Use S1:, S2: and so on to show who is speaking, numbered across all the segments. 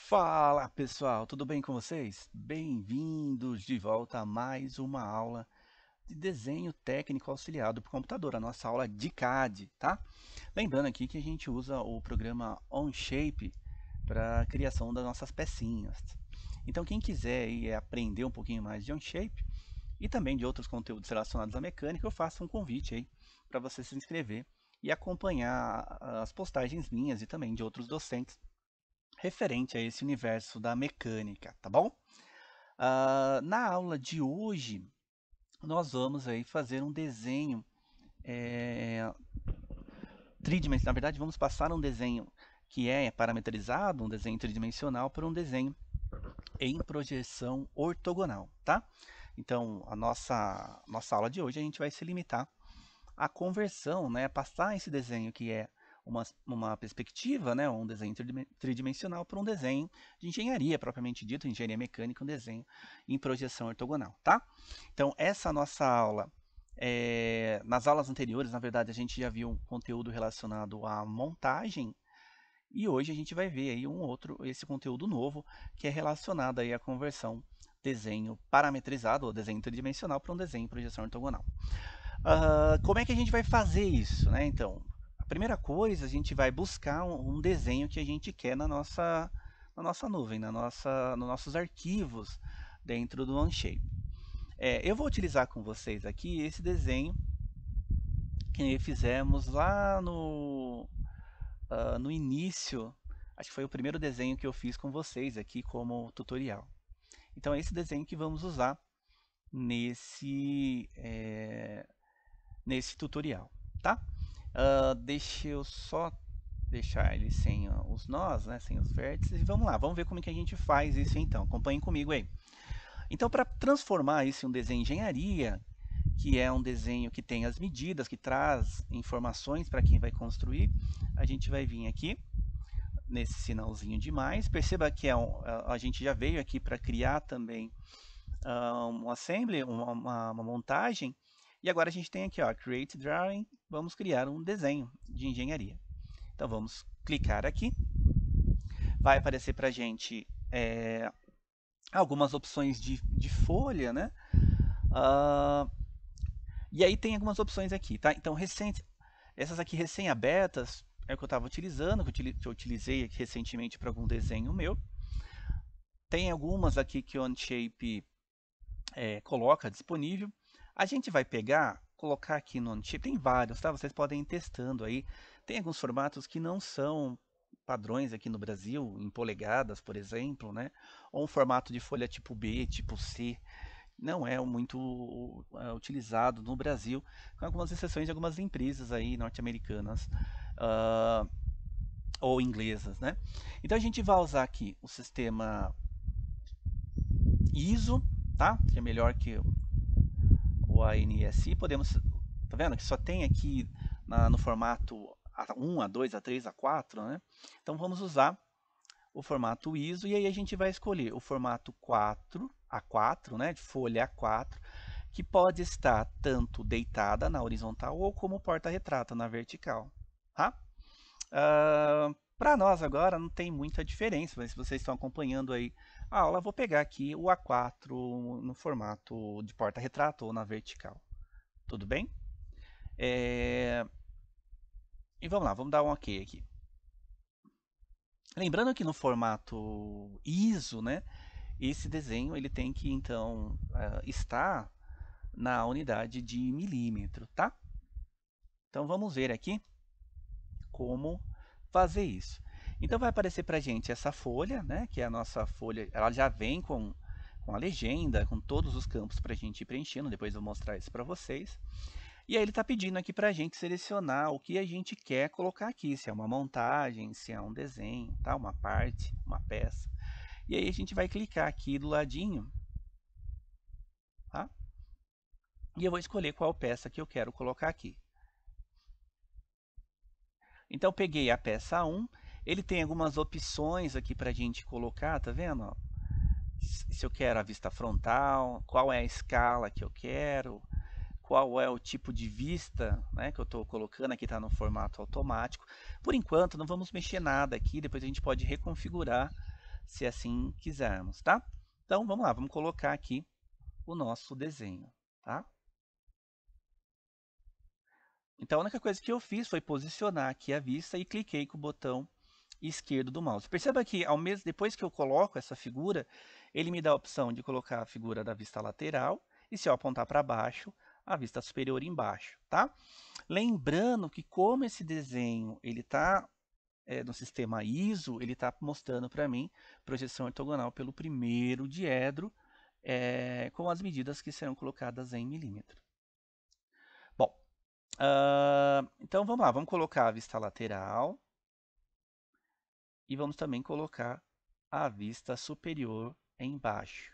S1: Fala pessoal, tudo bem com vocês? Bem-vindos de volta a mais uma aula de desenho técnico auxiliado por computador, a nossa aula de CAD, tá? Lembrando aqui que a gente usa o programa Onshape para a criação das nossas pecinhas. Então quem quiser aí aprender um pouquinho mais de Onshape e também de outros conteúdos relacionados à mecânica, eu faço um convite aí para você se inscrever e acompanhar as postagens minhas e também de outros docentes referente a esse universo da mecânica, tá bom? Na aula de hoje, nós vamos aí fazer um desenho tridimensional. Na verdade, vamos passar um desenho que é parametrizado, um desenho tridimensional, para um desenho em projeção ortogonal, tá? Então, a nossa aula de hoje, a gente vai se limitar à conversão, né? Passar esse desenho que é uma perspectiva, né, um desenho tridimensional para um desenho de engenharia propriamente dito, engenharia mecânica, um desenho em projeção ortogonal, tá? Então, essa nossa aula, nas aulas anteriores, na verdade, a gente já viu um conteúdo relacionado à montagem, e hoje a gente vai ver aí esse conteúdo novo, que é relacionado aí à conversão desenho parametrizado, ou desenho tridimensional, para um desenho em projeção ortogonal. Como é que a gente vai fazer isso, né? Então, a primeira coisa, a gente vai buscar um desenho que a gente quer na nossa nuvem, nos nossos arquivos dentro do Onshape. Eu vou utilizar com vocês aqui esse desenho que fizemos lá no início, acho que foi o primeiro desenho que eu fiz com vocês aqui como tutorial. Então é esse desenho que vamos usar nesse tutorial, tá? Deixa eu só deixar ele sem os nós, né, sem os vértices, e vamos lá, vamos ver como é que a gente faz isso então. Acompanhem comigo aí. Então, para transformar isso em um desenho de engenharia, que é um desenho que tem as medidas, que traz informações para quem vai construir, a gente vai vir aqui nesse sinalzinho de mais. Perceba que a gente já veio aqui para criar também um assembly, uma montagem, e agora a gente tem aqui, ó, Create Drawing, vamos criar um desenho de engenharia. Então vamos clicar aqui, vai aparecer para a gente algumas opções de folha, né? E aí tem algumas opções aqui, tá? Então essas aqui recém-abertas é o que eu estava utilizando, que eu utilizei aqui recentemente para algum desenho meu. Tem algumas aqui que o Onshape coloca disponível. A gente vai colocar aqui no Onshape, tem vários, tá? Vocês podem ir testando aí. Tem alguns formatos que não são padrões aqui no Brasil, em polegadas, por exemplo, né? Ou um formato de folha tipo B, tipo C, não é muito utilizado no Brasil, com algumas exceções de algumas empresas aí norte-americanas ou inglesas, né? Então a gente vai usar aqui o sistema ISO, tá? Que é melhor que o ANSI. Tá vendo que só tem aqui no formato A1, A2, A3, A4, né? Então vamos usar o formato ISO e aí a gente vai escolher o formato 4, A4, né, de folha A4, que pode estar tanto deitada na horizontal ou como porta-retrato na vertical, tá? Para nós agora não tem muita diferença, mas se vocês estão acompanhando aí a aula, eu vou pegar aqui o A4 no formato de porta-retrato ou na vertical. Tudo bem? E vamos lá, vamos dar um OK aqui. Lembrando que no formato ISO, né, esse desenho ele tem que então estar na unidade de milímetro, tá? Então vamos ver aqui como fazer isso. Então vai aparecer para a gente essa folha, né, que é a nossa folha, ela já vem com a legenda, com todos os campos para a gente ir preenchendo, depois eu vou mostrar isso para vocês. E aí ele está pedindo aqui para a gente selecionar o que a gente quer colocar aqui, se é uma montagem, se é um desenho, tá? Uma parte, uma peça. E aí a gente vai clicar aqui do ladinho, tá? E eu vou escolher qual peça que eu quero colocar aqui. Então peguei a peça 1, ele tem algumas opções aqui para a gente colocar, tá vendo? Se eu quero a vista frontal, qual é a escala que eu quero, qual é o tipo de vista, né, que eu estou colocando, aqui está no formato automático. Por enquanto não vamos mexer nada aqui, depois a gente pode reconfigurar se assim quisermos, tá? Então, vamos lá, vamos colocar aqui o nosso desenho, tá? Então, a única coisa que eu fiz foi posicionar aqui a vista e cliquei com o botão esquerdo do mouse. Perceba que depois que eu coloco essa figura, ele me dá a opção de colocar a figura da vista lateral e, se eu apontar para baixo, a vista superior embaixo, tá? Lembrando que como esse desenho ele está no sistema ISO, ele está mostrando para mim projeção ortogonal pelo primeiro diedro, com as medidas que serão colocadas em milímetro. Bom, então vamos lá, vamos colocar a vista lateral e vamos também colocar a vista superior embaixo.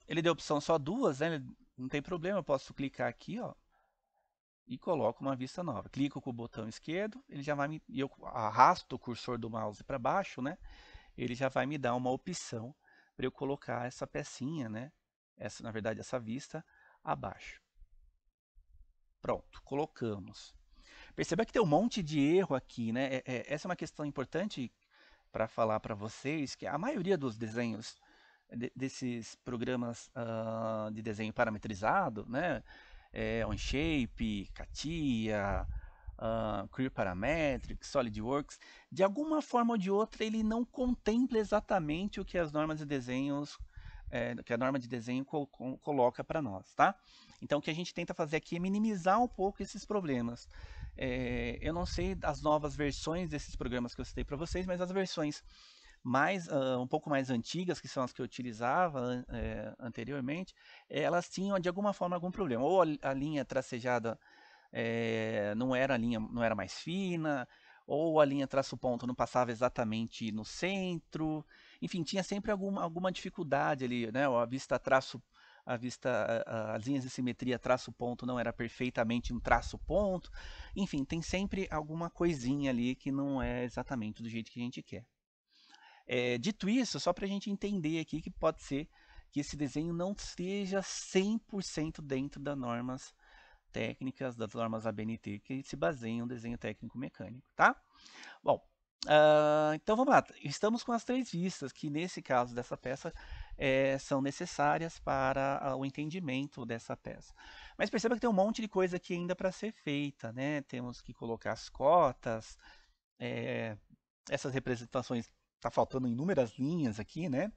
S1: Ele deu opção só duas, né? Não tem problema, eu posso clicar aqui, ó, e coloco uma vista nova. Clico com o botão esquerdo, ele já vai e eu arrasto o cursor do mouse para baixo, né? Ele já vai me dar uma opção para eu colocar essa pecinha, né? Na verdade, essa vista abaixo. Pronto, colocamos. Perceba que tem um monte de erro aqui, né? Essa é uma questão importante para falar para vocês, que a maioria dos desenhos desses programas de desenho parametrizado, né? OnShape, CATIA, Creo Parametric, SolidWorks, de alguma forma ou de outra ele não contempla exatamente o que as normas de desenhos que a norma de desenho coloca para nós, tá? Então o que a gente tenta fazer aqui é minimizar um pouco esses problemas. Eu não sei as novas versões desses programas que eu citei para vocês, mas as versões um pouco mais antigas, que são as que eu utilizava anteriormente, elas tinham de alguma forma algum problema. Ou a linha tracejada não era mais fina, ou a linha traço-ponto não passava exatamente no centro. Enfim, tinha sempre alguma dificuldade ali, né? As linhas de simetria traço-ponto não era perfeitamente um traço-ponto. Enfim, tem sempre alguma coisinha ali que não é exatamente do jeito que a gente quer. Dito isso, só para a gente entender aqui que pode ser que esse desenho não esteja 100% dentro das normas técnicas, das normas ABNT, que se baseiam no desenho técnico mecânico, tá? Bom, então vamos lá. Estamos com as três vistas, que nesse caso dessa peça são necessárias para o entendimento dessa peça. Mas perceba que tem um monte de coisa aqui ainda para ser feita, né? Temos que colocar as cotas, essas representações, está faltando inúmeras linhas aqui, né?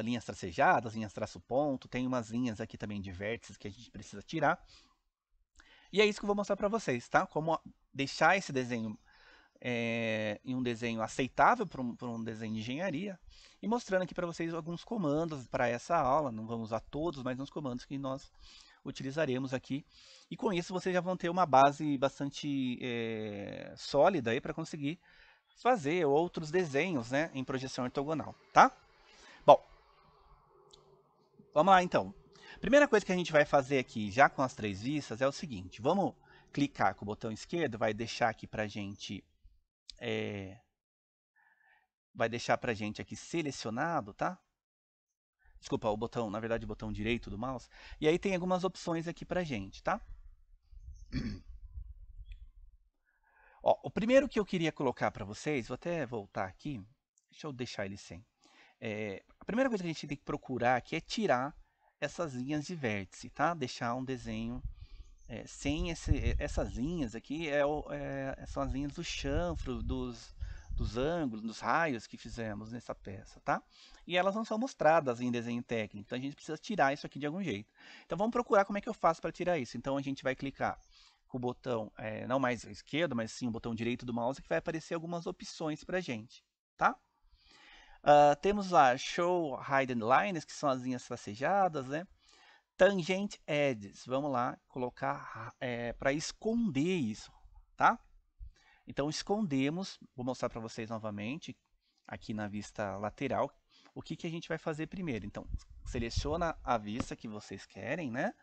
S1: Linhas tracejadas, linhas traço-ponto, tem umas linhas aqui também de vértices que a gente precisa tirar. E é isso que eu vou mostrar para vocês, tá? Como deixar esse desenho em um desenho aceitável para um desenho de engenharia e mostrando aqui para vocês alguns comandos para essa aula. Não vamos usar todos, mas uns comandos que nós utilizaremos aqui. E com isso vocês já vão ter uma base bastante sólida aí para conseguir fazer outros desenhos, né, em projeção ortogonal, tá? Bom, vamos lá então. Primeira coisa que a gente vai fazer aqui, já com as três vistas, é o seguinte. Vamos clicar com o botão esquerdo, vai deixar aqui pra gente aqui selecionado, tá? Desculpa, na verdade o botão direito do mouse. E aí tem algumas opções aqui pra gente, tá? Ó, o primeiro que eu queria colocar para vocês, vou até voltar aqui, deixa eu deixar ele sem. A primeira coisa que a gente tem que procurar aqui é tirar essas linhas de vértice, tá? Deixar um desenho sem essas linhas aqui, são as linhas do chanfro, dos ângulos, dos raios que fizemos nessa peça, tá? E elas não são mostradas em desenho técnico, então a gente precisa tirar isso aqui de algum jeito. Então vamos procurar como é que eu faço para tirar isso. Então a gente vai clicar com o botão, não mais esquerdo, mas sim o botão direito do mouse, que vai aparecer algumas opções para a gente, tá? Temos lá Show Hidden Lines, que são as linhas tracejadas, né? Tangent Edges, vamos lá colocar para esconder isso, tá? Então escondemos, vou mostrar para vocês novamente, aqui na vista lateral, o que a gente vai fazer primeiro. Então, seleciona a vista que vocês querem, né?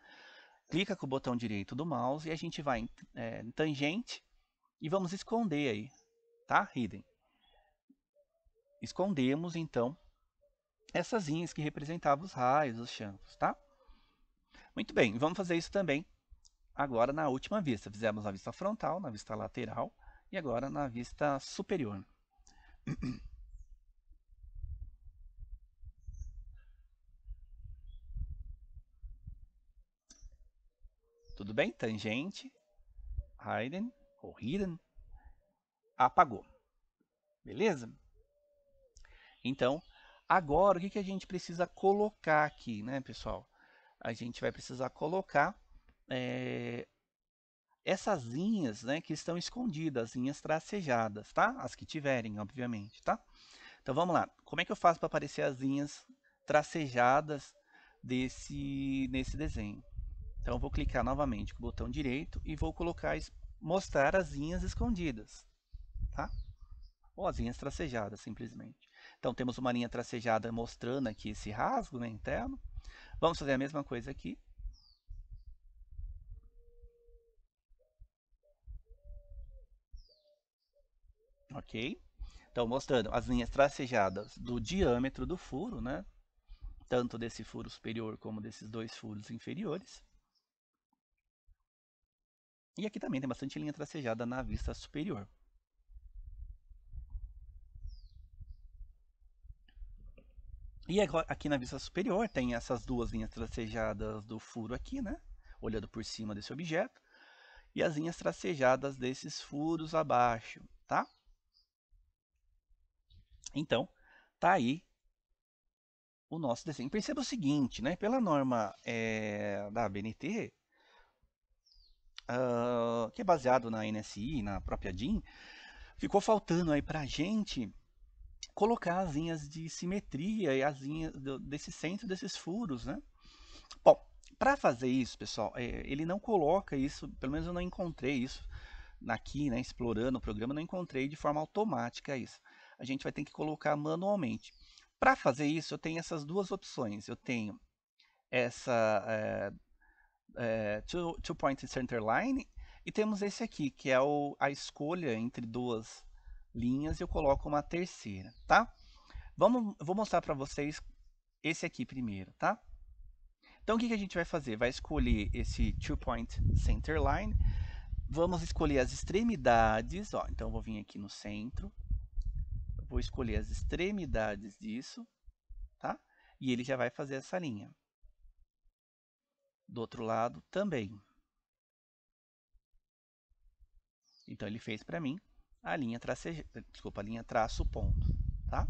S1: Clica com o botão direito do mouse e a gente vai em tangente e vamos esconder aí, tá? Hidden. Escondemos, então, essas linhas que representavam os raios, os chanfros, tá? Muito bem, vamos fazer isso também agora na última vista. Fizemos na vista frontal, na vista lateral e agora na vista superior. Tudo bem? Tangente, hidden, ou hidden, apagou. Beleza? Então, agora o que a gente precisa colocar aqui, né, pessoal? A gente vai precisar colocar essas linhas, né, que estão escondidas, linhas tracejadas, tá? As que tiverem, obviamente, tá? Então vamos lá. Como é que eu faço para aparecer as linhas tracejadas nesse desenho? Então eu vou clicar novamente com o botão direito e vou colocar mostrar as linhas escondidas, tá? Ou as linhas tracejadas, simplesmente. Então temos uma linha tracejada mostrando aqui esse rasgo, né, interno. Vamos fazer a mesma coisa aqui. Ok? Então mostrando as linhas tracejadas do diâmetro do furo, né? Tanto desse furo superior como desses dois furos inferiores. E aqui também tem bastante linha tracejada na vista superior. E agora, aqui na vista superior tem essas duas linhas tracejadas do furo aqui, né? Olhando por cima desse objeto. E as linhas tracejadas desses furos abaixo, tá? Então, tá aí o nosso desenho. Perceba o seguinte, né? Pela norma da ABNT, que é baseado na NSI, na própria DIN, ficou faltando aí pra gente colocar as linhas de simetria e as linhas desse centro desses furos, né? Bom, para fazer isso, pessoal, ele não coloca isso, pelo menos eu não encontrei isso aqui, né, explorando o programa, não encontrei de forma automática isso. A gente vai ter que colocar manualmente. Para fazer isso, eu tenho essas duas opções. Eu tenho essa two point center line e temos esse aqui, que é a escolha entre duas linhas e eu coloco uma terceira, tá? Vou mostrar para vocês esse aqui primeiro, tá? Então o que a gente vai fazer? Vai escolher esse two point center line, vamos escolher as extremidades, ó, então eu vou vir aqui no centro, vou escolher as extremidades disso, tá? E ele já vai fazer essa linha. Do outro lado também. Então ele fez para mim a linha desculpa, a linha traço ponto, tá?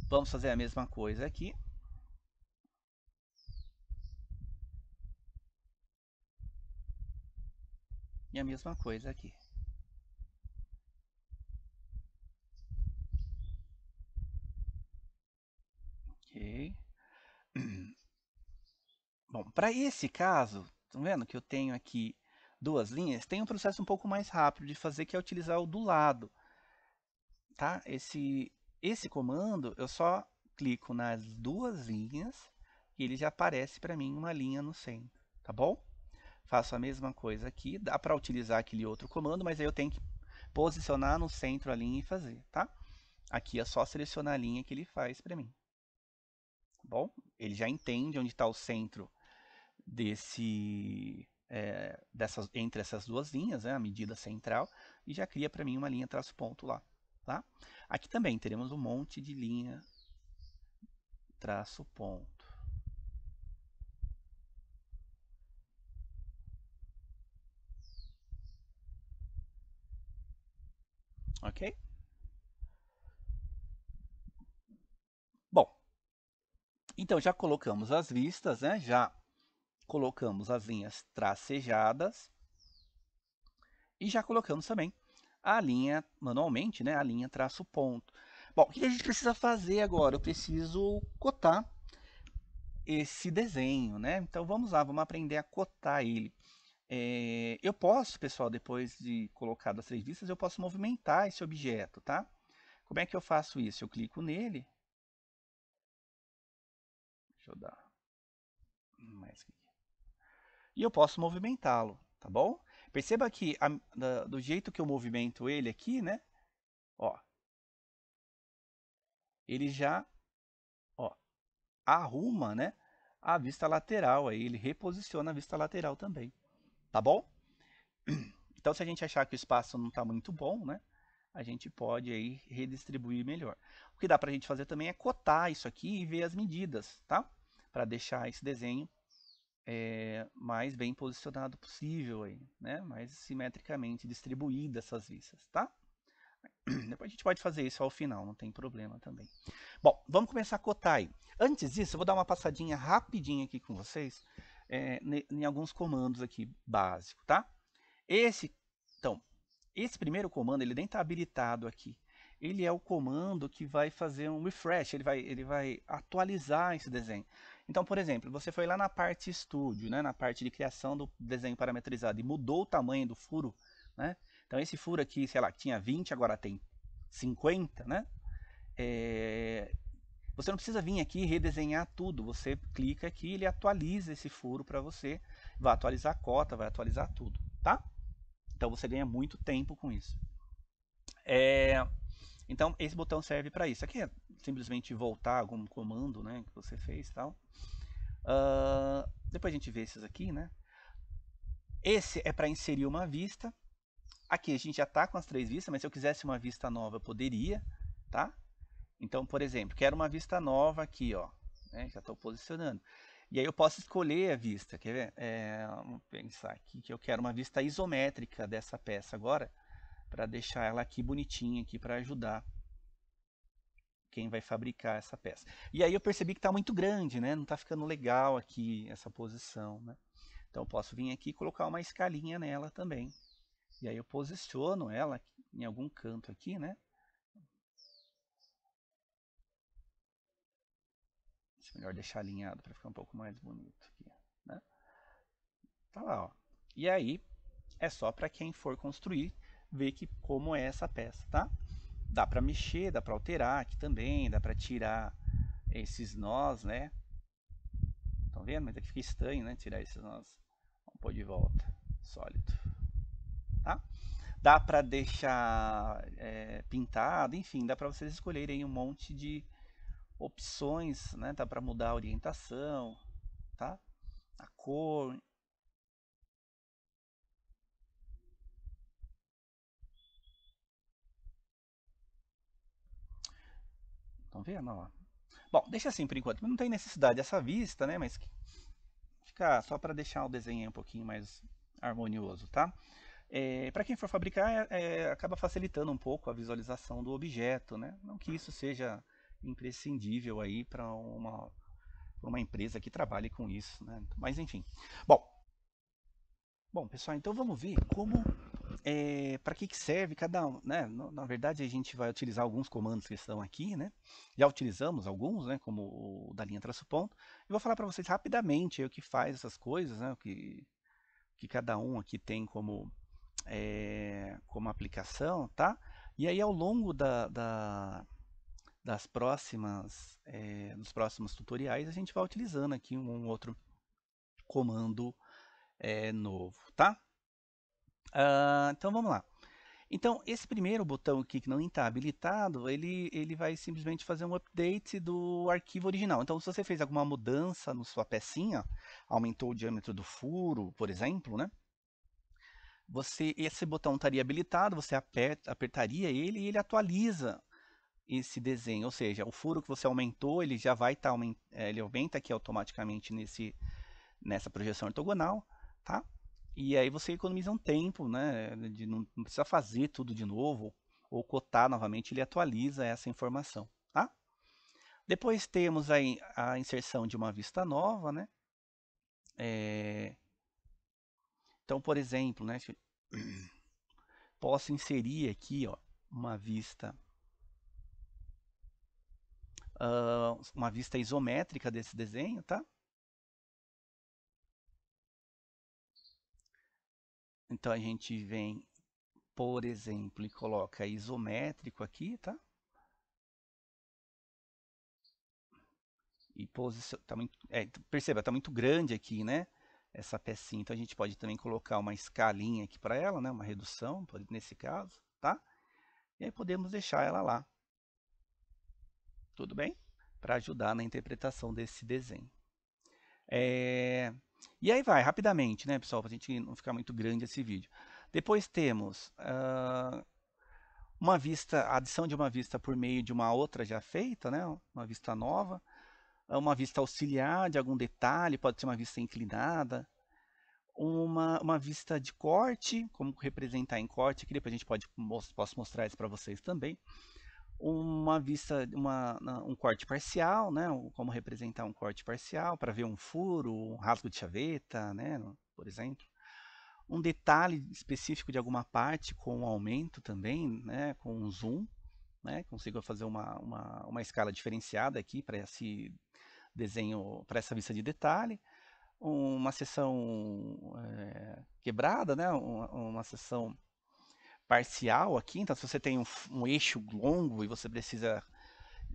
S1: Vamos fazer a mesma coisa aqui. E a mesma coisa aqui. Ok. Bom, para esse caso, estão vendo que eu tenho aqui duas linhas? Tem um processo um pouco mais rápido de fazer, que é utilizar o do lado. Tá? Esse comando, eu só clico nas duas linhas e ele já aparece para mim uma linha no centro. Tá bom? Faço a mesma coisa aqui. Dá para utilizar aquele outro comando, mas aí eu tenho que posicionar no centro a linha e fazer. Tá? Aqui é só selecionar a linha que ele faz para mim. Tá bom? Ele já entende onde está o centro entre essas duas linhas, né, a medida central, e já cria para mim uma linha traço ponto lá. Tá? Aqui também teremos um monte de linha traço ponto. Ok? Bom, então já colocamos as vistas, né? Já colocamos as linhas tracejadas e já colocamos também a linha, manualmente, né? A linha traço ponto. Bom, o que a gente precisa fazer agora? Eu preciso cotar esse desenho, né? Então vamos lá, vamos aprender a cotar ele. Eu posso, pessoal, depois de colocar as três vistas, eu posso movimentar esse objeto, tá? Como é que eu faço isso? Eu clico nele. Deixa eu dar mais aqui. E eu posso movimentá-lo, tá bom? Perceba que do jeito que eu movimento ele aqui, né? Ó, ele já, ó, arruma, né? A vista lateral aí, ele reposiciona a vista lateral também, tá bom? Então, se a gente achar que o espaço não está muito bom, né, a gente pode aí redistribuir melhor. O que dá para a gente fazer também é cotar isso aqui e ver as medidas, tá? Para deixar esse desenho mais bem posicionado possível, aí, né? Mais simetricamente distribuídas essas vistas, tá? Depois a gente pode fazer isso ao final, não tem problema também. Bom, vamos começar a cotar aí. Antes disso, eu vou dar uma passadinha rapidinha aqui com vocês em alguns comandos aqui básicos, tá? Então, esse primeiro comando, ele nem está habilitado aqui. Ele é o comando que vai fazer um refresh, ele vai atualizar esse desenho. Então, por exemplo, você foi lá na parte Studio, né, na parte de criação do desenho parametrizado e mudou o tamanho do furo, né? Então, esse furo aqui, sei lá, que tinha 20, agora tem 50, né? Você não precisa vir aqui e redesenhar tudo. Você clica aqui e ele atualiza esse furo para você. Vai atualizar a cota, vai atualizar tudo, tá? Então, você ganha muito tempo com isso. Então, esse botão serve para isso. Aqui é simplesmente voltar algum comando, né, que você fez e tal. Depois a gente vê esses aqui, né? Esse é para inserir uma vista. Aqui a gente já está com as 3 vistas, mas se eu quisesse uma vista nova, eu poderia, tá? Então, por exemplo, quero uma vista nova aqui, ó. Né? Já estou posicionando. E aí eu posso escolher a vista. Quer ver? Vamos pensar aqui que eu quero uma vista isométrica dessa peça agora, para deixar ela aqui bonitinha aqui para ajudar quem vai fabricar essa peça. E aí eu percebi que está muito grande, né? Não está ficando legal aqui essa posição, né? Então eu posso vir aqui e colocar uma escalinha nela também. E aí eu posiciono ela em algum canto aqui, né? É melhor deixar alinhado para ficar um pouco mais bonito aqui, né? Tá lá, ó. E aí é só para quem for construir ver que como é essa peça, tá? Dá para mexer, dá para alterar aqui também, dá para tirar esses nós, né? Estão vendo? Mas aqui fica estranho, né? Tirar esses nós. Vamos pôr de volta. Sólido. Tá? Dá para deixar pintado, enfim, dá para vocês escolherem um monte de opções, né? Dá para mudar a orientação, tá? A cor. Estão vendo? Ó. Bom, deixa assim por enquanto. Não tem necessidade dessa vista, né? Mas fica só para deixar o desenho um pouquinho mais harmonioso, tá? Para quem for fabricar, acaba facilitando um pouco a visualização do objeto, né? Não que isso seja imprescindível aí para uma empresa que trabalhe com isso, né? Mas enfim. Bom, pessoal, então vamos ver como para que serve cada um, né? Na verdade, a gente vai utilizar alguns comandos que estão aqui, né? Já utilizamos alguns, né? Como o da linha traço ponto. Eu vou falar para vocês rapidamente o que faz essas coisas, né? O que cada um aqui tem como aplicação, tá? E aí ao longo das dos próximos tutoriais a gente vai utilizando aqui um outro comando novo, tá? Então vamos lá. Então esse primeiro botão aqui que não está habilitado, ele vai simplesmente fazer um update do arquivo original. Então se você fez alguma mudança na sua pecinha, aumentou o diâmetro do furo, por exemplo, né? Esse botão estaria habilitado, você apertaria ele e ele atualiza esse desenho, ou seja, o furo que você aumentou, ele já vai estar, ele aumenta aqui automaticamente nessa projeção ortogonal, tá? E aí você economiza um tempo, né, não precisa fazer tudo de novo, ou cotar novamente, ele atualiza essa informação, tá? Depois temos aí a inserção de uma vista nova, né? Então, por exemplo, né, posso inserir aqui, ó, uma vista isométrica desse desenho, tá? Então a gente vem, por exemplo, e coloca isométrico aqui, tá? E perceba, tá muito grande aqui, né? Essa pecinha. Então a gente pode também colocar uma escalinha aqui para ela, né? Uma redução, nesse caso, tá? E aí podemos deixar ela lá. Tudo bem? Para ajudar na interpretação desse desenho. E aí vai, rapidamente, né, pessoal, para a gente não ficar muito grande esse vídeo. Depois temos uma vista, a adição de uma vista por meio de uma outra já feita, né? Uma vista nova, uma vista auxiliar de algum detalhe, pode ser uma vista inclinada, uma vista de corte, como representar em corte, que depois a gente posso mostrar isso para vocês também. Uma vista, um corte parcial, né? Como representar um corte parcial, para ver um furo, um rasgo de chaveta, né? Por exemplo. Um detalhe específico de alguma parte com um aumento também, né? Com um zoom, né? Consigo fazer uma escala diferenciada aqui para esse desenho, para essa vista de detalhe. Uma seção quebrada, né? Uma seção parcial aqui. Então, se você tem um eixo longo e você precisa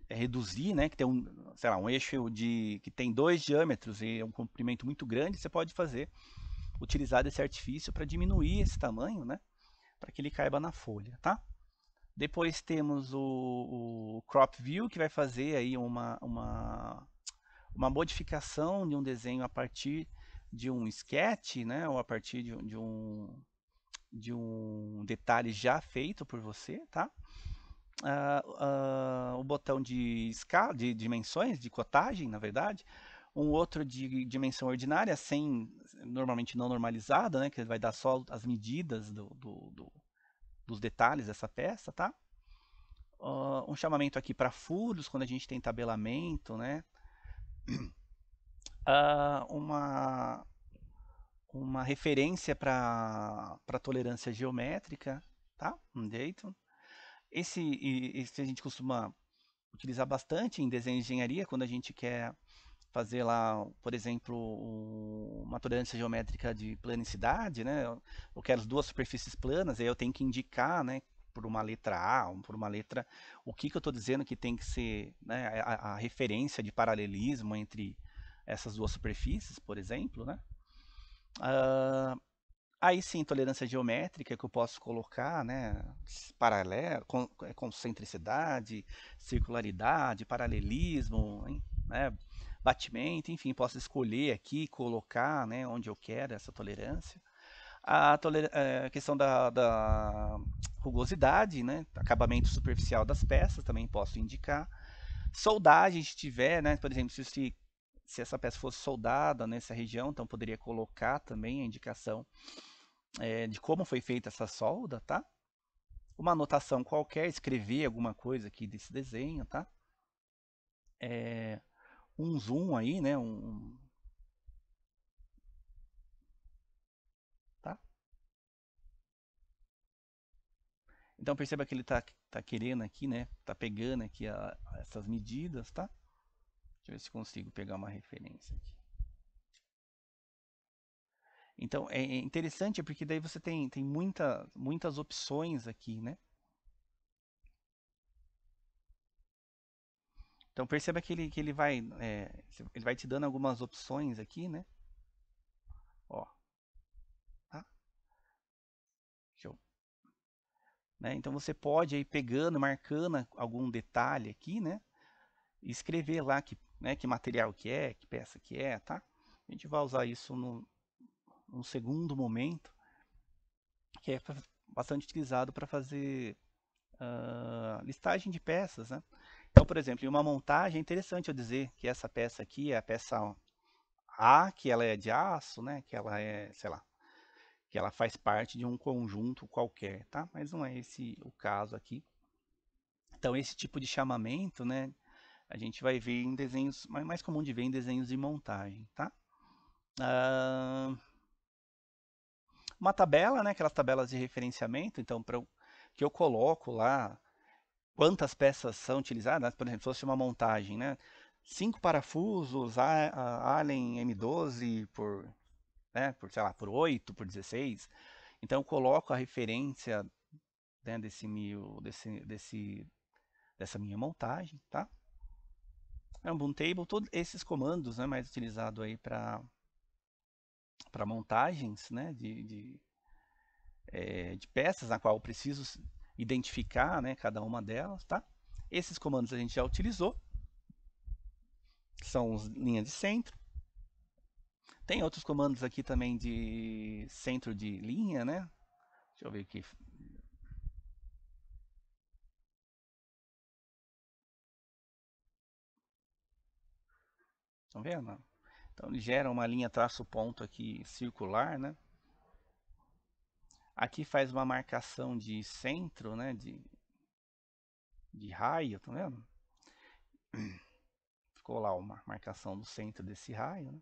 S1: reduzir, né? Que tem sei lá, um eixo que tem 2 diâmetros e um comprimento muito grande, você pode utilizar desse artifício para diminuir esse tamanho, né? Para que ele caiba na folha, tá? Depois temos o Crop View, que vai fazer aí uma modificação de um desenho a partir de um sketch, né? Ou a partir de um detalhe já feito por você, tá? O botão de escala, de dimensões, de cotagem, na verdade. Um outro de dimensão ordinária, normalmente não normalizada, né? Que vai dar só as medidas dos detalhes dessa peça, tá? Um chamamento aqui para furos, quando a gente tem tabelamento, né? Uma referência para tolerância geométrica, tá? Um jeito. Esse a gente costuma utilizar bastante em desenho de engenharia, quando a gente quer fazer lá, por exemplo, uma tolerância geométrica de planicidade, né? Eu quero as duas superfícies planas, aí eu tenho que indicar, né, por uma letra A, ou por uma letra, o que eu estou dizendo que tem que ser, né, a referência de paralelismo entre essas duas superfícies, por exemplo, né? Ah, aí sim, tolerância geométrica que eu posso colocar, né, paralelo, concentricidade, circularidade, paralelismo, hein, né, batimento, enfim, posso escolher aqui, colocar, né, onde eu quero essa tolerância. A questão da rugosidade, né, acabamento superficial das peças, também posso indicar. Soldagem, se tiver, né, por exemplo, se essa peça fosse soldada nessa região, então poderia colocar também a indicação de como foi feita essa solda, tá? Uma anotação qualquer, escrever alguma coisa aqui desse desenho, tá? Um zoom aí, né? Tá? Então perceba que ele tá querendo aqui, né? Tá pegando aqui essas medidas, tá? Deixa eu ver se consigo pegar uma referência aqui. Então é interessante porque daí você tem muitas opções aqui, né? Então perceba que ele vai te dando algumas opções aqui, né? Ó, tá? Deixa eu, né? Então você pode ir pegando, marcando algum detalhe aqui, né? E escrever lá que material que peça que é, tá? A gente vai usar isso num segundo momento, que é bastante utilizado para fazer listagem de peças, né? Então, por exemplo, em uma montagem é interessante eu dizer que essa peça aqui é a peça A, que ela é de aço, né? Que ela é, sei lá, que ela faz parte de um conjunto qualquer, tá? Mas não é esse o caso aqui. Então, esse tipo de chamamento, né? A gente vai ver em desenhos, mais comum de ver em desenhos de montagem, tá? Ah, uma tabela, né? Aquelas tabelas de referenciamento, então, que eu coloco lá quantas peças são utilizadas, por exemplo, se fosse uma montagem, né? 5 parafusos Allen M12 sei lá, por 8, por 16. Então eu coloco a referência, né, dessa minha montagem, tá? É um boom table, todos esses comandos, né, mais utilizado aí para montagens, né, de peças na qual eu preciso identificar, né, cada uma delas, tá? Esses comandos a gente já utilizou, são as linhas de centro. Tem outros comandos aqui também de centro de linha, né? Deixa eu ver aqui. Estão vendo? Então ele gera uma linha traço ponto aqui circular, né? Aqui faz uma marcação de centro, né? De raio, tá vendo? Ficou lá uma marcação do centro desse raio, né?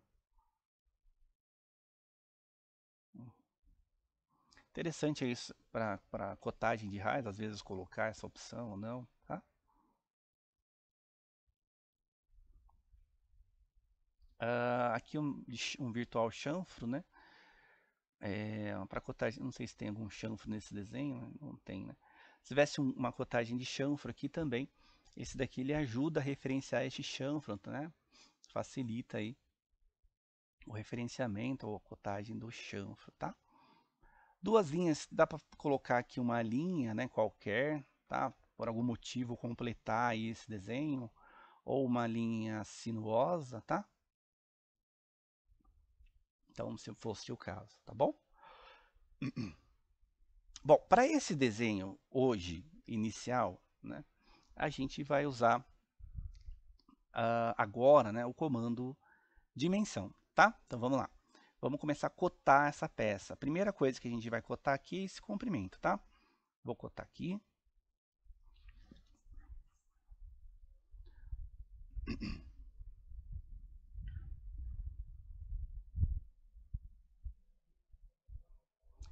S1: Interessante isso para cotagem de raios, às vezes colocar essa opção ou não, tá? Aqui um virtual chanfro, né? Para cotagem, não sei se tem algum chanfro nesse desenho, né? Não tem, né? Se tivesse uma cotagem de chanfro aqui também, esse daqui ele ajuda a referenciar este chanfro, né? Facilita aí o referenciamento ou a cotagem do chanfro, tá? Duas linhas, dá para colocar aqui uma linha, né, qualquer, tá? Por algum motivo completar aí esse desenho, ou uma linha sinuosa, tá? Então, se fosse o caso, tá bom? Bom, para esse desenho hoje, inicial, né, a gente vai usar agora, né, o comando dimensão, tá? Então vamos lá. Vamos começar a cotar essa peça. A primeira coisa que a gente vai cotar aqui é esse comprimento, tá? Vou cotar aqui.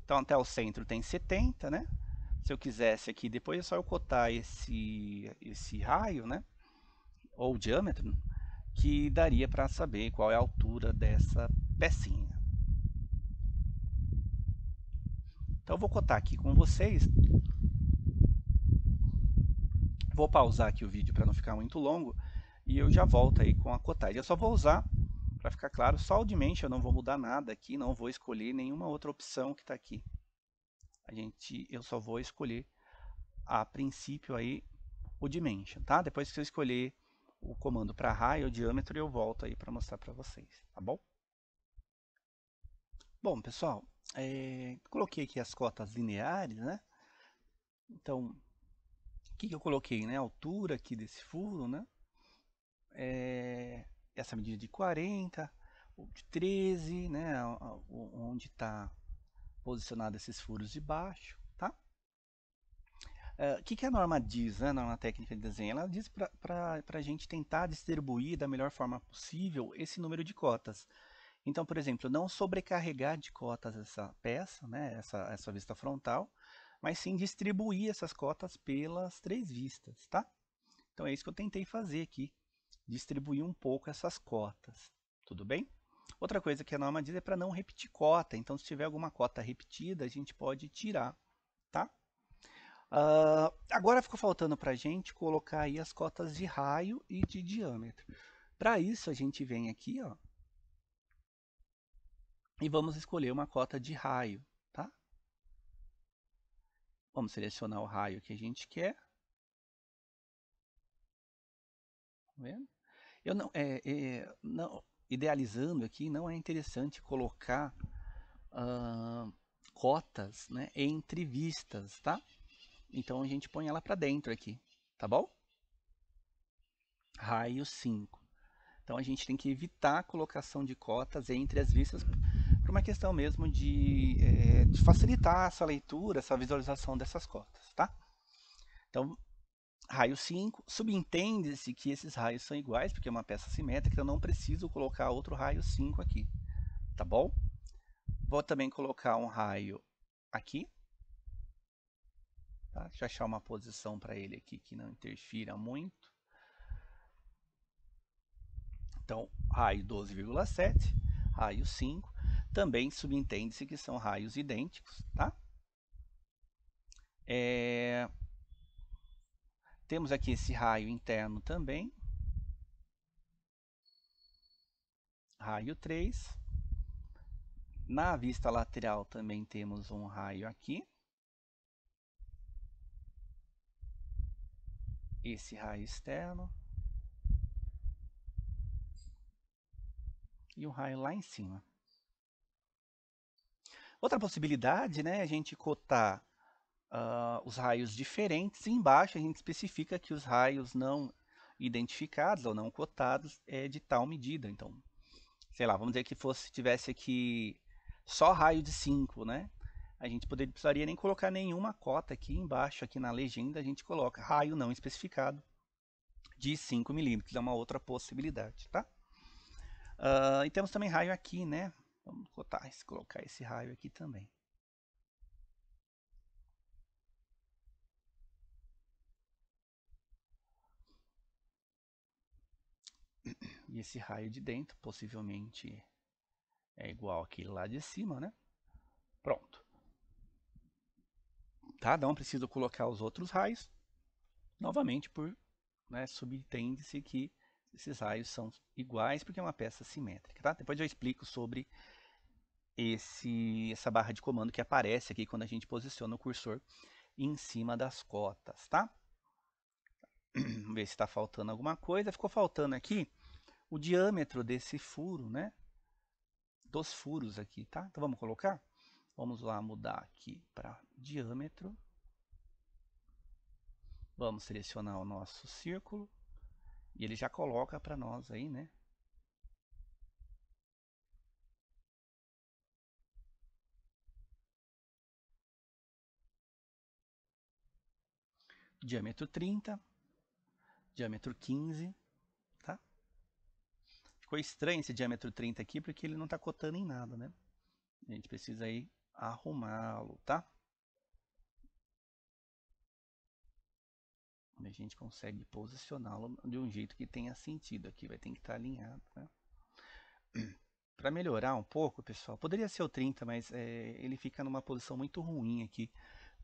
S1: Então até o centro tem 70, né? Se eu quisesse aqui, depois é só eu cotar esse raio, né? Ou diâmetro, que daria para saber qual é a altura dessa pecinha. Então eu vou cotar aqui com vocês. Vou pausar aqui o vídeo para não ficar muito longo e eu já volto aí com a cotagem. Eu só vou usar, para ficar claro, só o Dimension, eu não vou mudar nada aqui, não vou escolher nenhuma outra opção que está aqui. Eu só vou escolher a princípio aí o Dimension, tá? Depois que eu escolher o comando para raio ou diâmetro, eu volto aí para mostrar para vocês, tá bom? Bom, pessoal, coloquei aqui as cotas lineares, né? Então, o que eu coloquei, né? A altura aqui desse furo, né? Essa medida de 40, de 13, né? Onde está posicionado esses furos de baixo, tá? O que a norma diz, né, na norma técnica de desenho? Ela diz para a gente tentar distribuir da melhor forma possível esse número de cotas. Então, por exemplo, não sobrecarregar de cotas essa peça, né, essa vista frontal, mas sim distribuir essas cotas pelas três vistas, tá? Então é isso que eu tentei fazer aqui, distribuir um pouco essas cotas, tudo bem? Outra coisa que a norma diz é para não repetir cota, então se tiver alguma cota repetida, a gente pode tirar, tá? Agora ficou faltando para a gente colocar aí as cotas de raio e de diâmetro. Para isso a gente vem aqui, ó, e vamos escolher uma cota de raio, tá? Vamos selecionar o raio que a gente quer. Tá vendo? Eu não, idealizando aqui, não é interessante colocar cotas, né, entre vistas, tá? Então a gente põe ela para dentro aqui, tá bom? Raio 5. Então a gente tem que evitar a colocação de cotas entre as vistas por uma questão mesmo de facilitar essa leitura, essa visualização dessas cotas, tá? Então, raio 5, subentende-se que esses raios são iguais, porque é uma peça simétrica, eu não preciso colocar outro raio 5 aqui, tá bom? Vou também colocar um raio aqui, tá? Deixa eu achar uma posição para ele aqui que não interfira muito. Então, raio 12,7, raio 5, também subentende-se que são raios idênticos, tá? Temos aqui esse raio interno também, raio 3. Na vista lateral também temos um raio aqui. Esse raio externo. E um raio lá em cima. Outra possibilidade, né, é a gente cotar os raios diferentes, e embaixo a gente especifica que os raios não identificados ou não cotados é de tal medida. Então, sei lá, vamos dizer que tivesse aqui só raio de 5, né? A gente precisaria nem colocar nenhuma cota aqui embaixo, aqui na legenda a gente coloca raio não especificado de 5 milímetros, é uma outra possibilidade, tá? E temos também raio aqui, né? Vamos colocar esse raio aqui também. E esse raio de dentro possivelmente é igual àquele lá de cima, né? Pronto. Tá? Não preciso colocar os outros raios. Novamente, né, subentende-se que esses raios são iguais porque é uma peça simétrica. Tá? Depois eu explico sobre essa barra de comando que aparece aqui quando a gente posiciona o cursor em cima das cotas. Tá? Vamos ver se está faltando alguma coisa. Ficou faltando aqui o diâmetro desse furo, né? Dos furos aqui, tá? Então vamos colocar? Vamos lá mudar aqui para diâmetro. Vamos selecionar o nosso círculo. E ele já coloca para nós aí, né? Diâmetro 30, diâmetro 15, tá? Ficou estranho esse diâmetro 30 aqui, porque ele não está cotando em nada, né? A gente precisa aí arrumá-lo, tá? A gente consegue posicioná-lo de um jeito que tenha sentido aqui, vai ter que estar alinhado, né? Para melhorar um pouco, pessoal, poderia ser o 30, mas ele fica numa posição muito ruim aqui,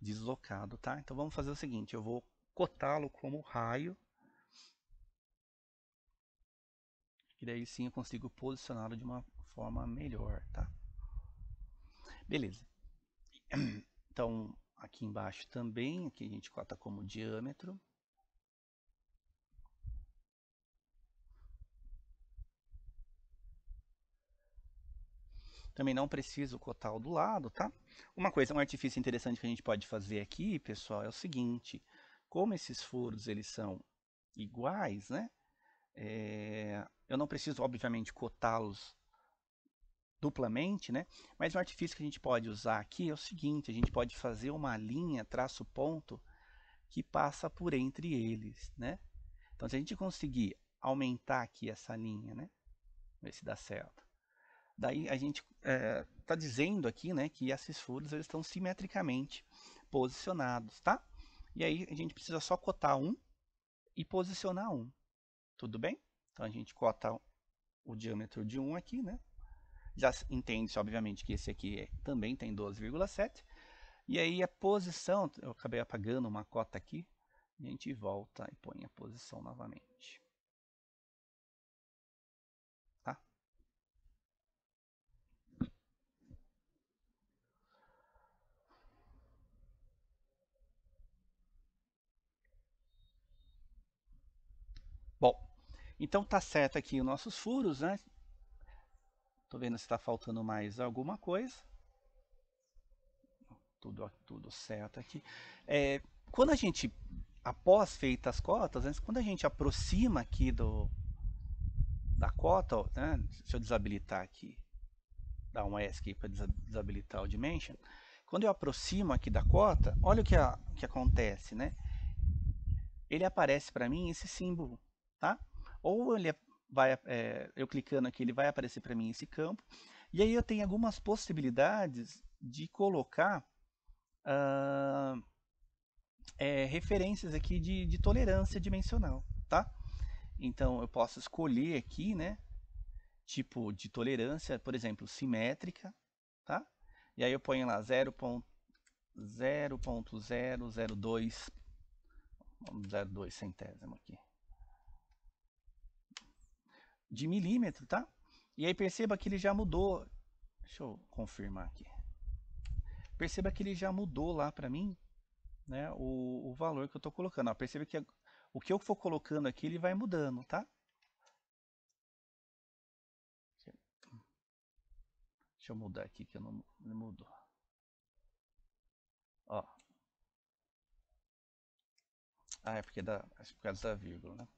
S1: deslocado, tá? Então vamos fazer o seguinte, eu vou cotá-lo como raio, e daí sim eu consigo posicioná-lo de uma forma melhor, tá? Beleza. Então, aqui embaixo também, aqui a gente cota como diâmetro. Também não preciso cotar o do lado, tá? Uma coisa, um artifício interessante que a gente pode fazer aqui, pessoal, é o seguinte. Como esses furos, eles são iguais, né? Eu não preciso, obviamente, cotá-los duplamente, né? Mas um artifício que a gente pode usar aqui é o seguinte, a gente pode fazer uma linha, traço ponto, que passa por entre eles, né? Então, se a gente conseguir aumentar aqui essa linha, né? Ver se dá certo. Daí a gente está dizendo aqui, né, que esses furos eles estão simetricamente posicionados, tá? E aí a gente precisa só cotar um e posicionar um, tudo bem? Então a gente cota o diâmetro de um aqui, né? Já entende-se, obviamente, que esse aqui também tem 12,7. E aí a posição, eu acabei apagando uma cota aqui, a gente volta e põe a posição novamente. Tá? Bom, então tá certo aqui os nossos furos, né? Tô vendo se está faltando mais alguma coisa. Tudo certo aqui. Quando a gente, após feitas as cotas, né, quando a gente aproxima aqui da cota, né, deixa eu desabilitar aqui, dar um ESC para desabilitar o Dimension. Quando eu aproximo aqui da cota, olha o que acontece, né? Ele aparece para mim esse símbolo, tá? Ou eu clicando aqui, ele vai aparecer para mim esse campo. E aí eu tenho algumas possibilidades de colocar referências aqui de tolerância dimensional, tá? Então eu posso escolher aqui, né? Tipo de tolerância, por exemplo, simétrica, tá? E aí eu ponho lá 0.002, 0,2 centésimo aqui, de milímetro, tá? E aí perceba que ele já mudou. Deixa eu confirmar aqui. Perceba que ele já mudou lá para mim, né? O valor que eu estou colocando. Ó, perceba que o que eu for colocando aqui ele vai mudando, tá? Deixa eu mudar aqui que eu não mudou. Ó. Ah, é porque acho que por causa da vírgula, né?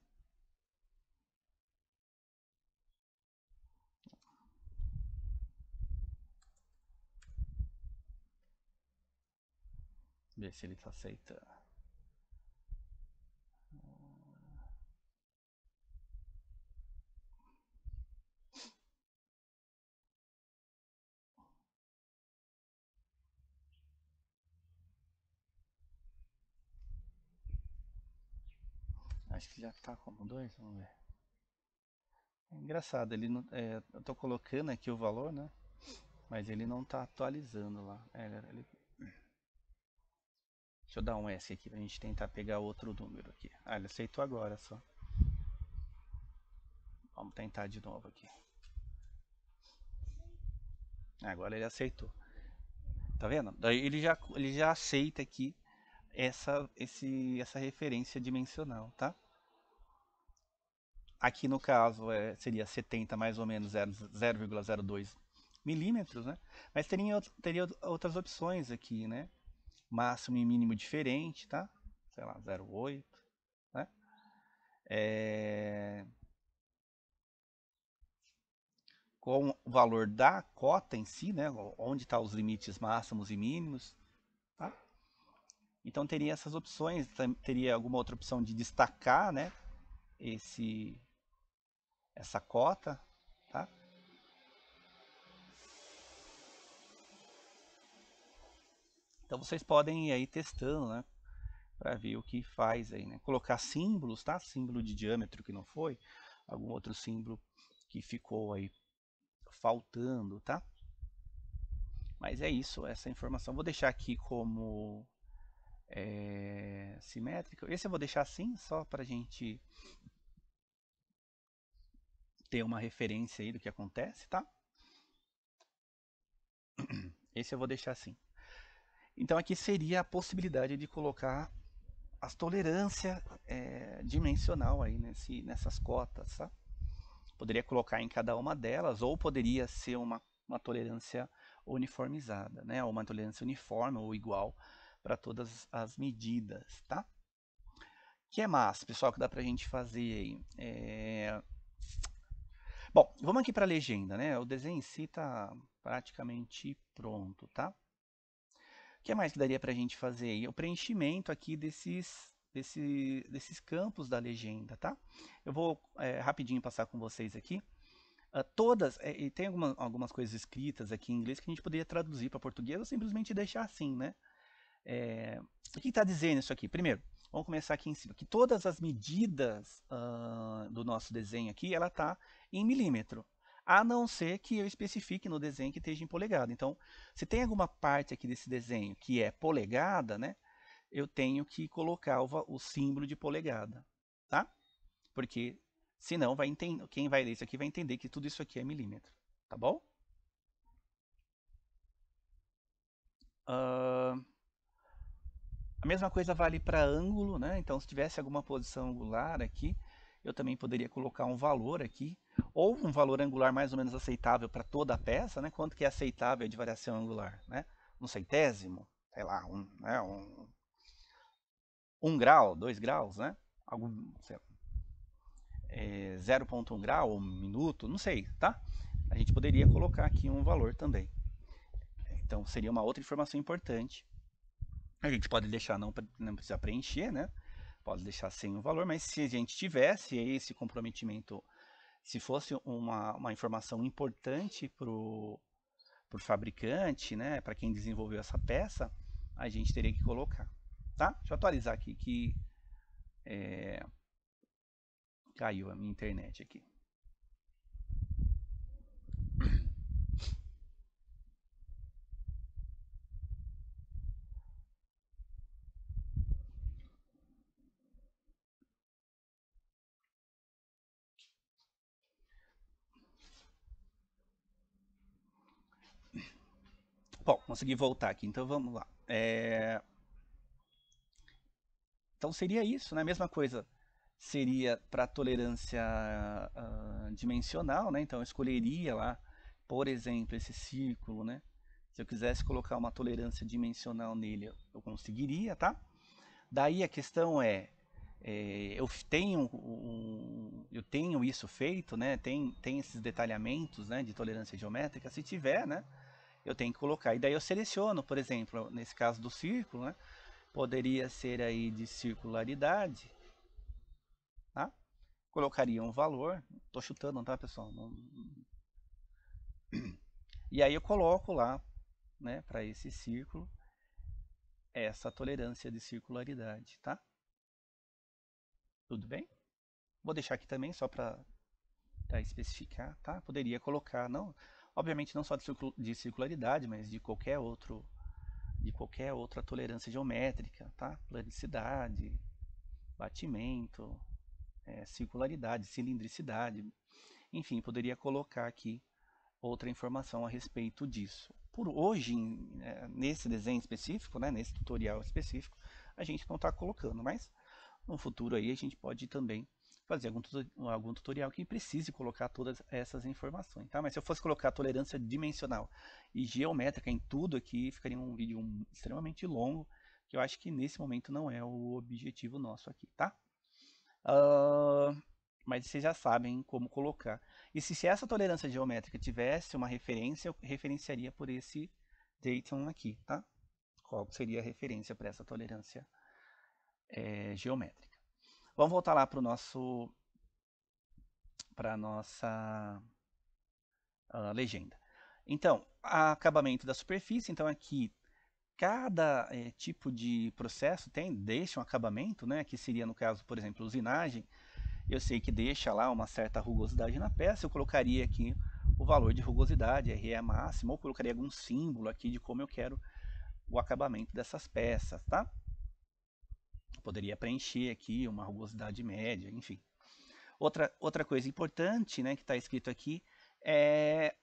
S1: Ver se ele tá aceitando. Acho que já tá como 2, vamos ver. É engraçado, ele não, eu tô colocando aqui o valor, né? Mas ele não tá atualizando lá. Deixa eu dar um S aqui pra gente tentar pegar outro número aqui. Ah, ele aceitou agora só. Vamos tentar de novo aqui. Agora ele aceitou. Tá vendo? Daí ele já aceita aqui essa referência dimensional, tá? Aqui no caso seria 70 mais ou menos 0,02 milímetros, né? Mas teria outras opções aqui, né? Máximo e mínimo diferente, tá? Sei lá, 0,8, né? Com o valor da cota em si, né? Onde estão os limites máximos e mínimos, tá? Então teria essas opções, teria alguma outra opção de destacar, né? Essa cota, tá? Então vocês podem ir aí testando, né? Para ver o que faz aí, né? Colocar símbolos, tá? Símbolo de diâmetro que não foi, algum outro símbolo que ficou aí faltando, tá? Mas é isso, essa informação. Vou deixar aqui como simétrico. Esse eu vou deixar assim, só para a gente ter uma referência aí do que acontece, tá? Esse eu vou deixar assim. Então aqui seria a possibilidade de colocar as tolerância dimensional aí nessas cotas, tá? Poderia colocar em cada uma delas, ou poderia ser uma tolerância uniformizada, né? Ou uma tolerância uniforme ou igual para todas as medidas, tá? O que é mais, pessoal, que dá pra gente fazer aí? Bom, vamos aqui para a legenda, né? O desenho em si está praticamente pronto, tá? O que mais que daria para a gente fazer aí? O preenchimento aqui desses campos da legenda, tá? Eu vou rapidinho passar com vocês aqui. E tem algumas coisas escritas aqui em inglês que a gente poderia traduzir para português ou simplesmente deixar assim, né? O que está dizendo isso aqui? Primeiro, vamos começar aqui em cima, que todas as medidas do nosso desenho aqui, ela está em milímetro, a não ser que eu especifique no desenho que esteja em polegada. Então, se tem alguma parte aqui desse desenho que é polegada, né, eu tenho que colocar o símbolo de polegada, tá? Porque senão quem vai ler isso aqui vai entender que tudo isso aqui é milímetro, tá bom? A mesma coisa vale para ângulo, né? Então, se tivesse alguma posição angular aqui, eu também poderia colocar um valor aqui, ou um valor angular mais ou menos aceitável para toda a peça, né? Quanto que é aceitável de variação angular, né? Um centésimo, sei lá, um grau, 2 graus, né? Sei lá, 0,1 grau, um minuto, não sei, tá? A gente poderia colocar aqui um valor também. Então, seria uma outra informação importante. A gente pode deixar, não precisar preencher, né? Pode deixar sem o valor, mas se a gente tivesse esse comprometimento, se fosse uma informação importante para o fabricante, né, para quem desenvolveu essa peça, a gente teria que colocar, tá? Deixa eu atualizar aqui que caiu a minha internet aqui. Bom, consegui voltar aqui, então vamos lá. Então seria isso, né? A mesma coisa seria para tolerância dimensional, né? Então eu escolheria lá, por exemplo, esse círculo, né? Se eu quisesse colocar uma tolerância dimensional nele, eu conseguiria, tá? Daí a questão eu tenho isso feito, né? Tem esses detalhamentos, né, de tolerância geométrica. Se tiver, né, eu tenho que colocar. E daí eu seleciono, por exemplo, nesse caso do círculo, né, poderia ser aí de circularidade, tá? Colocaria um valor, tô chutando, tá, pessoal? E aí eu coloco lá, né, para esse círculo, essa tolerância de circularidade, tá? Tudo bem? Vou deixar aqui também só para especificar, tá? Poderia colocar, não, obviamente não só de circularidade, mas de qualquer outra tolerância geométrica, tá? Planicidade, batimento, circularidade, cilindricidade, enfim, poderia colocar aqui outra informação a respeito disso. Por hoje, nesse desenho específico, né, nesse tutorial específico, a gente não está colocando, mas no futuro aí a gente pode também fazer algum tutorial que precise colocar todas essas informações, tá? Mas se eu fosse colocar tolerância dimensional e geométrica em tudo aqui, ficaria um vídeo extremamente longo, que eu acho que nesse momento não é o objetivo nosso aqui, tá? Mas vocês já sabem como colocar. E se essa tolerância geométrica tivesse uma referência, eu referenciaria por esse Dayton aqui, tá? Qual seria a referência para essa tolerância geométrica? Vamos voltar lá para a nossa legenda. Então, acabamento da superfície. Então aqui cada tipo de processo deixa um acabamento, né? Que seria no caso, por exemplo, usinagem. Eu sei que deixa lá uma certa rugosidade na peça. Eu colocaria aqui o valor de rugosidade, RE máximo, ou colocaria algum símbolo aqui de como eu quero o acabamento dessas peças, tá? Eu poderia preencher aqui uma rugosidade média, enfim. Outra coisa importante, né, que está escrito aqui é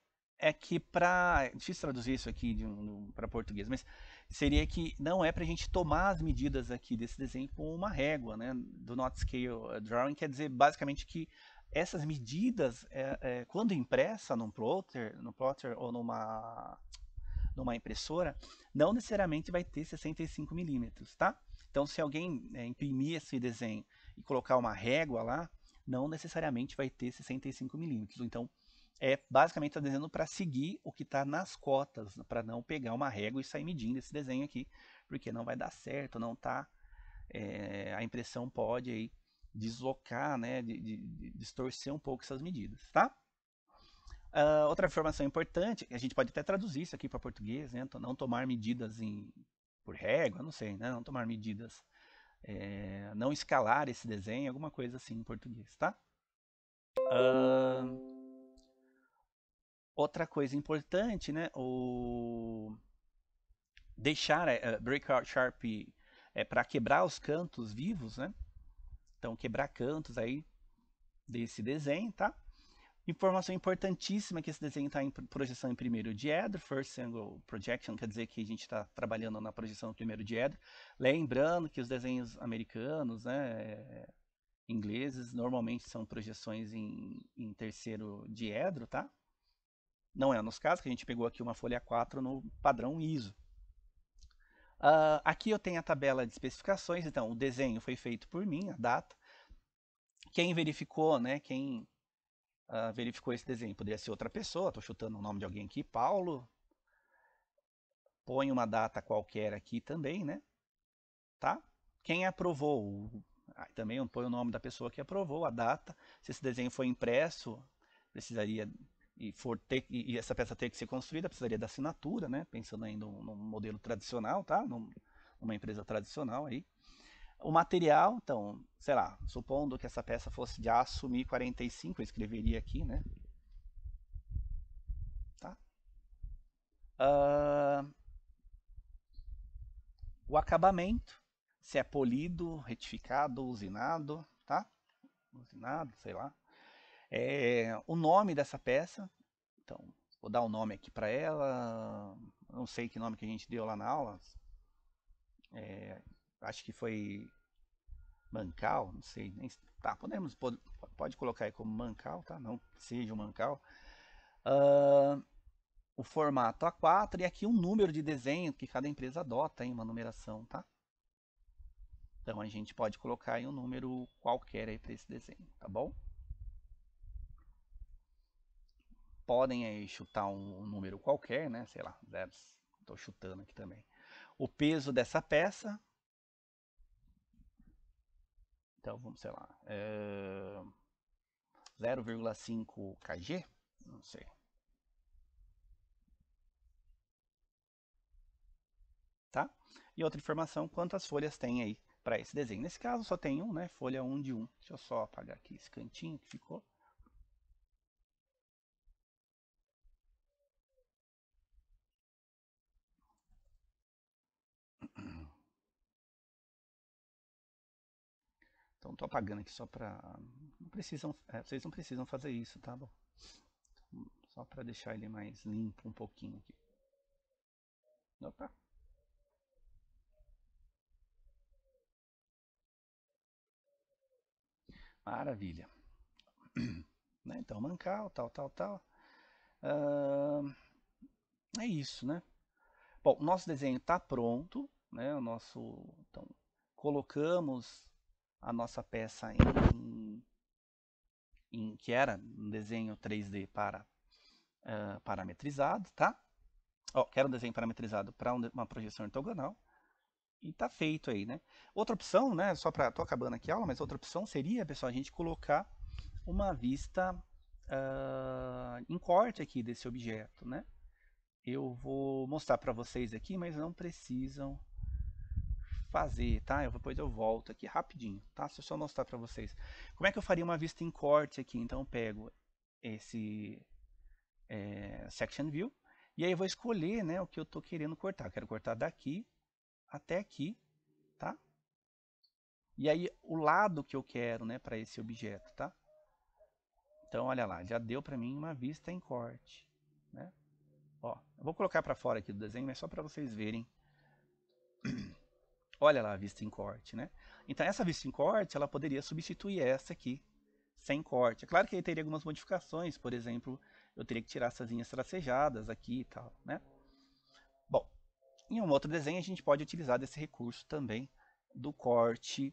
S1: que é difícil traduzir isso aqui para português, mas seria que não é para a gente tomar as medidas aqui desse desenho com uma régua, né? Do not scale drawing quer dizer basicamente que essas medidas, quando impressa num plotter ou numa impressora, não necessariamente vai ter 65 milímetros, tá? Então, se alguém imprimir esse desenho e colocar uma régua lá, não necessariamente vai ter 65 milímetros. Então, basicamente está dizendo para seguir o que está nas cotas, para não pegar uma régua e sair medindo esse desenho aqui, porque não vai dar certo, não tá. A impressão pode aí deslocar, né, distorcer um pouco essas medidas, tá? Outra informação importante, a gente pode até traduzir isso aqui para português, né? Não tomar medidas por régua, não sei, né? Não tomar medidas, não escalar esse desenho, alguma coisa assim em português, tá? Outra coisa importante, né? Deixar breakout sharp para quebrar os cantos vivos, né? Então quebrar cantos aí desse desenho, tá? Informação importantíssima que esse desenho está em projeção em primeiro diedro, first angle projection, quer dizer que a gente está trabalhando na projeção primeiro diedro. Lembrando que os desenhos americanos, né, ingleses, normalmente são projeções em terceiro diedro, tá? Não é nos casos, que a gente pegou aqui uma folha 4 no padrão ISO. Aqui eu tenho a tabela de especificações, então o desenho foi feito por mim, a data. Quem verificou, né, quem verificou esse desenho? Poderia ser outra pessoa, estou chutando o nome de alguém aqui, Paulo. Põe uma data qualquer aqui também, né? Tá? Quem aprovou? Também põe o nome da pessoa que aprovou, a data. Se esse desenho foi impresso, precisaria e essa peça ter que ser construída, precisaria da assinatura, né? Pensando ainda num modelo tradicional, tá? Numa empresa tradicional aí. O material, então, sei lá, supondo que essa peça fosse de aço 1045, eu escreveria aqui, né? Tá? O acabamento, se é polido, retificado, usinado, tá? Usinado, sei lá. O nome dessa peça, então, vou dar um nome aqui para ela, não sei que nome que a gente deu lá na aula, acho que foi Mancal, não sei, tá, pode colocar aí como Mancal, tá? Não seja o Mancal. o formato A4 e aqui um número de desenho que cada empresa adota, em uma numeração, tá? Então a gente pode colocar aí um número qualquer aí para esse desenho, tá bom? Podem aí chutar um número qualquer, né? Sei lá, zeros. Estou chutando aqui também. O peso dessa peça. Então vamos, sei lá, 0,5 kg? Não sei. Tá? E outra informação, quantas folhas tem aí para esse desenho. Nesse caso só tem um, né? Folha 1 de 1. Deixa eu só apagar aqui esse cantinho que ficou. Então estou apagando aqui só para... Não precisam, vocês não precisam fazer isso, tá bom? Só para deixar ele mais limpo um pouquinho aqui. Opa. Maravilha. Né? Então, mancal, tal. É isso, né? Bom, o nosso desenho está pronto, né? Então, colocamos a nossa peça que era um desenho 3D para parametrizado, tá? Que era um desenho parametrizado para uma projeção ortogonal. E tá feito aí, né? Outra opção, né? Tô acabando aqui a aula, mas outra opção seria, pessoal, a gente colocar uma vista em corte aqui desse objeto, né? Eu vou mostrar para vocês aqui, mas não precisam fazer, tá? Depois eu volto aqui rapidinho, tá? Deixa eu só mostrar para vocês. Como é que eu faria uma vista em corte aqui? Então eu pego esse Section View e aí eu vou escolher, né, o que eu estou querendo cortar. Eu quero cortar daqui até aqui, tá? E aí o lado que eu quero, né, para esse objeto, tá? Então olha lá, já deu para mim uma vista em corte, né? Ó, eu vou colocar para fora aqui do desenho, mas só para vocês verem. Olha lá a vista em corte, né? Então essa vista em corte, ela poderia substituir essa aqui, sem corte. É claro que aí teria algumas modificações, por exemplo, eu teria que tirar essas linhas tracejadas aqui e tal, né? Bom, em um outro desenho a gente pode utilizar desse recurso também do corte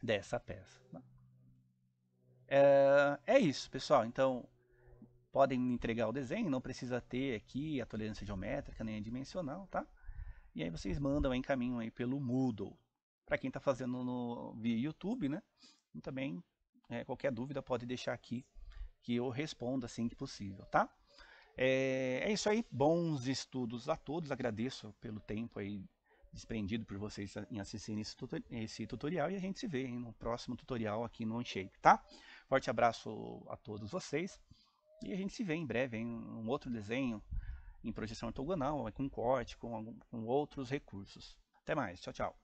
S1: dessa peça. É isso, pessoal. Então, podem entregar o desenho, não precisa ter aqui a tolerância geométrica nem a dimensional, tá? E aí vocês mandam, encaminham aí pelo Moodle. Para quem está fazendo via YouTube, né? E também, qualquer dúvida pode deixar aqui que eu respondo assim que possível, tá? É isso aí, bons estudos a todos, agradeço pelo tempo aí desprendido por vocês em assistirem esse tutorial e a gente se vê no próximo tutorial aqui no OnShape, tá? Forte abraço a todos vocês e a gente se vê em breve em um outro desenho em projeção ortogonal, com corte, com outros recursos. Até mais, tchau, tchau.